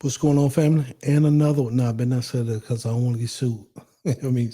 What's going on, family? And another one. No, I better not say that because I don't want to get sued. I mean,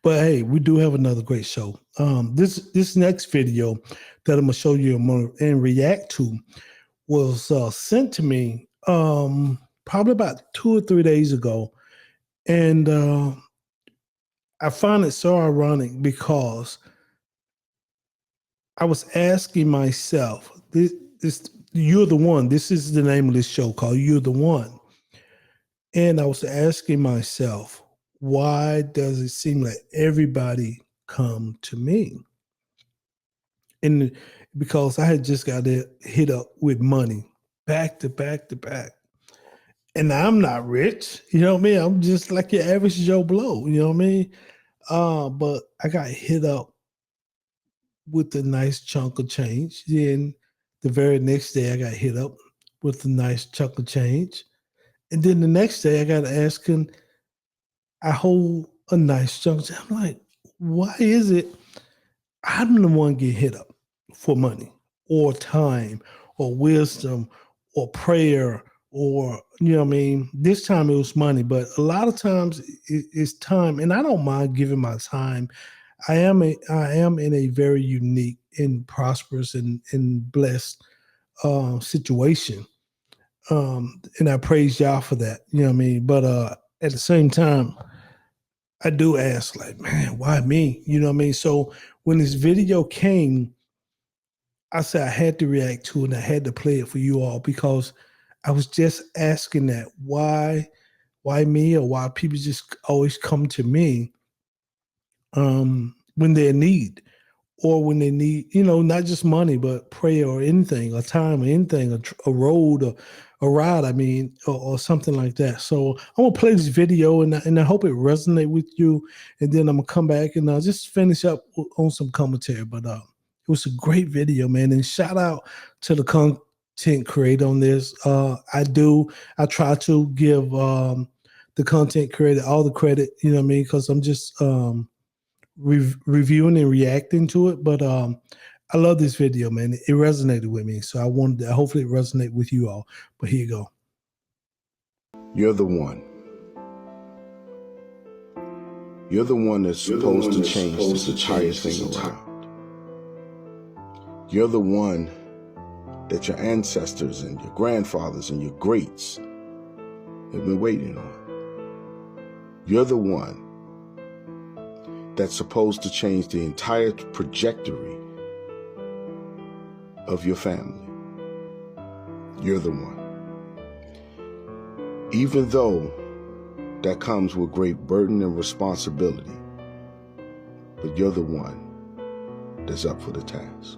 but hey, we do have another great show. This next video that I'm gonna show you and react to was sent to me probably about 2 or 3 days ago, and I find it so ironic because I was asking myself, this "You're the One." This is the name of this show called "You're the One." And I was asking myself, why does it seem like everybody come to me? And because I had just got hit up with money back to back to back. And I'm not rich, you know what I mean? I'm just like your average Joe Blow, you know what I mean? But I got hit up with a nice chunk of change. Then the very next day I got hit up with a nice chunk of change. And then the next day I got asking, I hold a nice chunk. I'm like, why is it I'm the one get hit up for money or time or wisdom or prayer or, you know what I mean? This time it was money, but a lot of times it's time. And I don't mind giving my time. I am in a very unique and prosperous and blessed situation. And I praise y'all for that. You know what I mean? But at the same time, I do ask, like, man, why me? You know what I mean? So when this video came, I said I had to react to it and I had to play it for you all because I was just asking that why me, or why people just always come to me when they're in need, or when they need, not just money, but prayer or anything, or time or anything, a road or a ride, I mean, or something like that. So I'm going to play this video and I hope it resonates with you. And then I'm going to come back and just finish up on some commentary. But it was a great video, man. And shout out to the content creator on this. I try to give the content creator all the credit, you know what I mean? Because I'm just reviewing and reacting to it, but I love this video, man. It resonated with me, so I wanted to hopefully it resonate with you all. But here you go. You're the one. You're the one that's supposed to change this entire thing around. You're the one that your ancestors and your grandfathers and your greats have been waiting on. You're the one that's supposed to change the entire trajectory of your family. You're the one. Even though that comes with great burden and responsibility, but you're the one that's up for the task.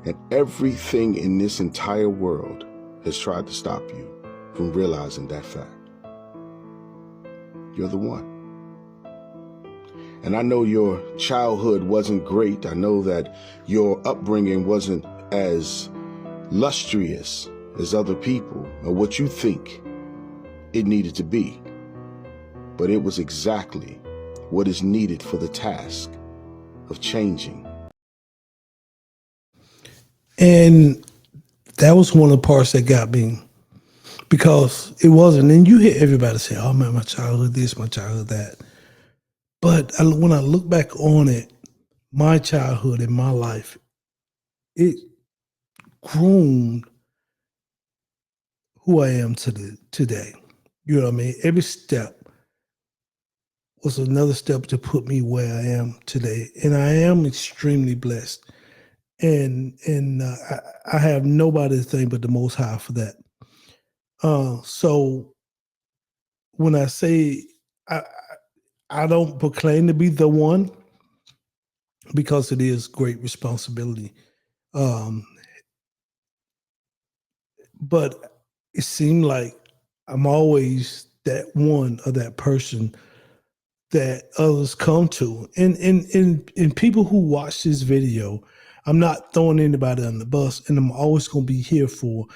And everything in this entire world has tried to stop you from realizing that fact. You're the one. And I know your childhood wasn't great. I know that your upbringing wasn't as lustrous as other people or what you think it needed to be. But it was exactly what is needed for the task of changing. And that was one of the parts that got me, because it wasn't. And you hear everybody say, oh man, my childhood this, my childhood that. But when I look back on it, my childhood and my life, it groomed who I am today. You know what I mean? Every step was another step to put me where I am today. And I am extremely blessed. And I have nobody to thank but the Most High for that. So when I say I don't proclaim to be the one, because it is great responsibility. But it seemed like I'm always that one or that person that others come to. And people who watch this video, I'm not throwing anybody on the bus, and I'm always going to be here for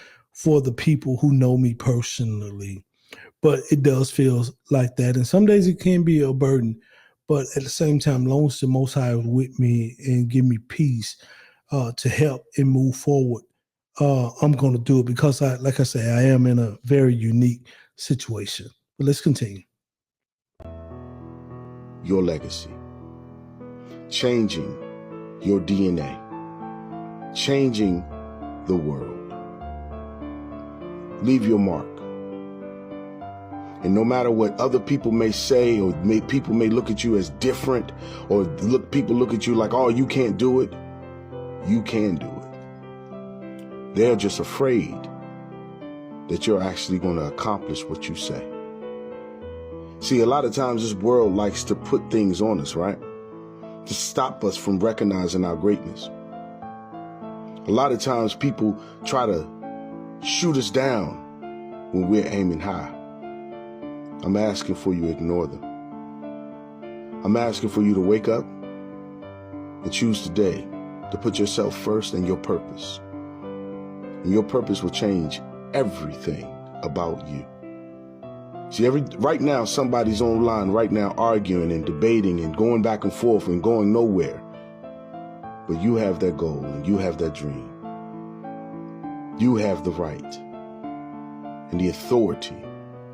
the people who know me personally. But it does feel like that. And some days it can be a burden. But at the same time, long as the Most High is with me and give me peace to help and move forward, I'm going to do it because like I say, I am in a very unique situation. But let's continue. Your legacy, changing your DNA, changing the world. Leave your mark. And no matter what other people may say, or people may look at you as different, or people look at you like, oh, you can't do it. You can do it. They're just afraid that you're actually going to accomplish what you say. See, a lot of times this world likes to put things on us, right? To stop us from recognizing our greatness. A lot of times people try to shoot us down when we're aiming high. I'm asking for you to ignore them. I'm asking for you to wake up and choose today to put yourself first and your purpose. And your purpose will change everything about you. See, right now, somebody's online right now arguing and debating and going back and forth and going nowhere. But you have that goal and you have that dream. You have the right and the authority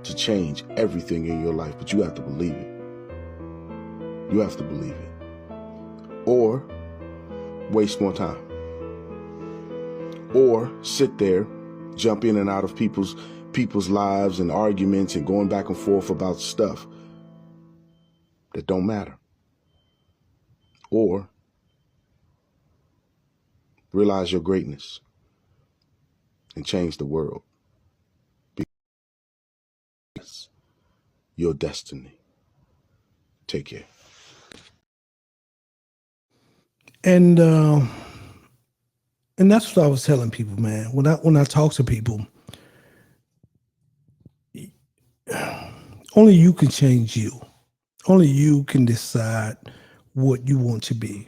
to change everything in your life, but you have to believe it. You have to believe it. Or waste more time. Or sit there, jump in and out of people's lives and arguments and going back and forth about stuff that don't matter. Or realize your greatness and change the world. Because your destiny. Take care. And that's what I was telling people, man. When I talk to people, only you can change you. Only you can decide what you want to be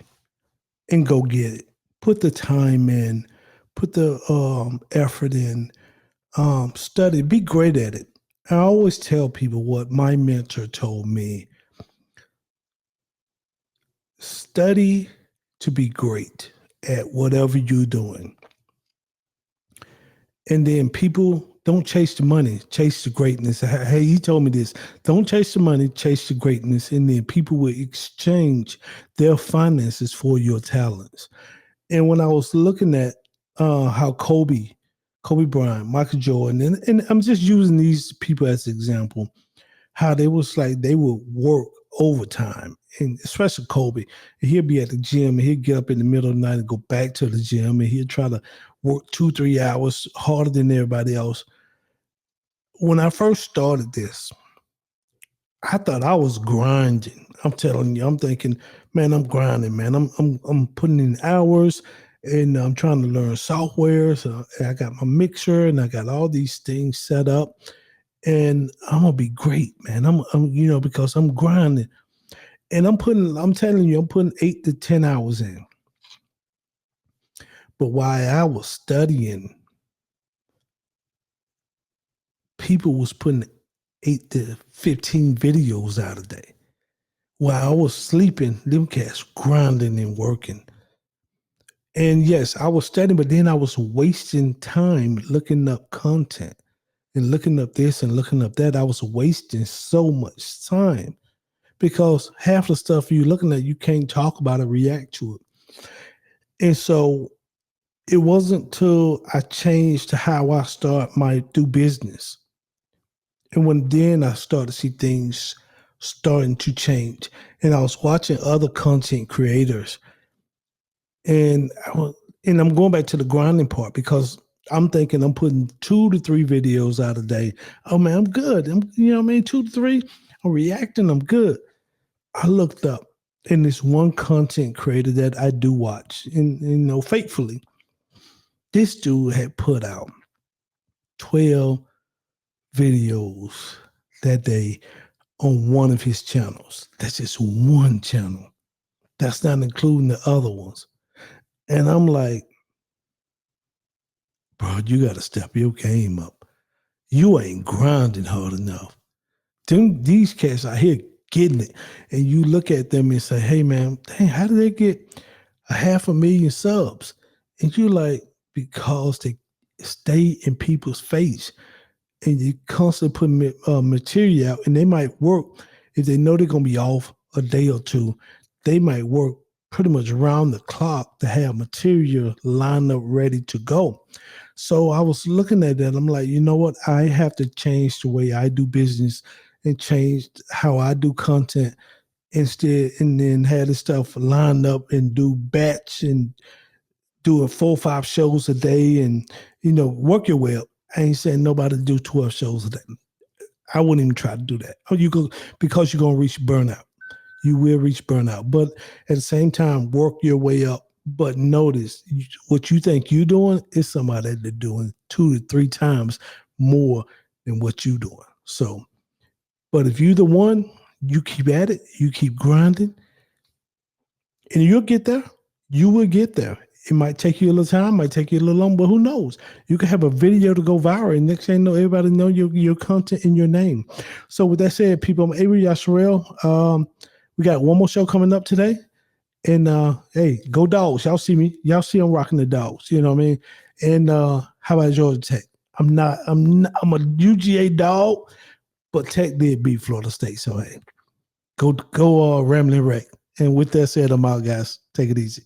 and go get it. Put the time in, put the effort in, study, be great at it. I always tell people what my mentor told me. Study to be great at whatever you're doing. And then people don't chase the money, chase the greatness. Hey, he told me this. Don't chase the money, chase the greatness. And then people will exchange their finances for your talents. And when I was looking at how Kobe Bryant, Michael Jordan, and I'm just using these people as an example, how they was like they would work overtime, and especially Kobe. And he'll be at the gym and he'll get up in the middle of the night and go back to the gym and he'll try to work 2-3 hours harder than everybody else. When I first started this, I thought I was grinding. I'm telling you, I'm thinking, man, I'm grinding, man. I'm putting in hours and I'm trying to learn software. So I got my mixer and I got all these things set up. And I'm gonna be great, man. I'm because I'm grinding, and I'm telling you, I'm putting 8 to 10 hours in. But while I was studying, people was putting 8 to 15 videos out a day. While I was sleeping, them cats grinding and working. And yes, I was studying, but then I was wasting time looking up content and looking up this and looking up that. I was wasting so much time because half the stuff you're looking at, you can't talk about it, react to it. And so it wasn't till I changed to how I do business. And then I started to see things starting to change. And I was watching other content creators. And I'm going back to the grinding part because I'm thinking I'm putting 2 to 3 videos out a day. Oh man, I'm good. 2 to 3. I'm reacting. I'm good. I looked up and this one content creator that I do watch and faithfully, this dude had put out 12 videos that day on one of his channels. That's just one channel. That's not including the other ones. And I'm like, bro, you got to step your game up. You ain't grinding hard enough. These cats out here getting it. And you look at them and say, hey, man, dang, how did they get 500,000 subs? And you're like, because stay in people's face, and you constantly put material out, and they might work if they know they're gonna be off a day or two. They might work pretty much around the clock to have material lined up ready to go. So I was looking at that. I'm like, you know what? I have to change the way I do business and change how I do content instead, and then have this stuff lined up and do batch and doing 4 or 5 shows a day, and work your way up. I ain't saying nobody do 12 shows a day. I wouldn't even try to do that. Because you're gonna reach burnout. You will reach burnout, but at the same time, work your way up. But notice what you think you're doing is somebody that's doing 2 to 3 times more than what you're doing. So, but if you're the one, you keep at it, you keep grinding, and you'll get there. You will get there. It might take you a little time, might take you a little long, but who knows? You can have a video to go viral, and next thing you know, everybody know your content and your name. So with that said, people, I'm Abrew Yashar'el. We got one more show coming up today. And hey, go Dogs. Y'all see me. Y'all see I'm rocking the Dogs. You know what I mean? And how about Georgia Tech? I'm a UGA dog, but Tech did beat Florida State. So hey, go Rambling Wreck. And with that said, I'm out, guys. Take it easy.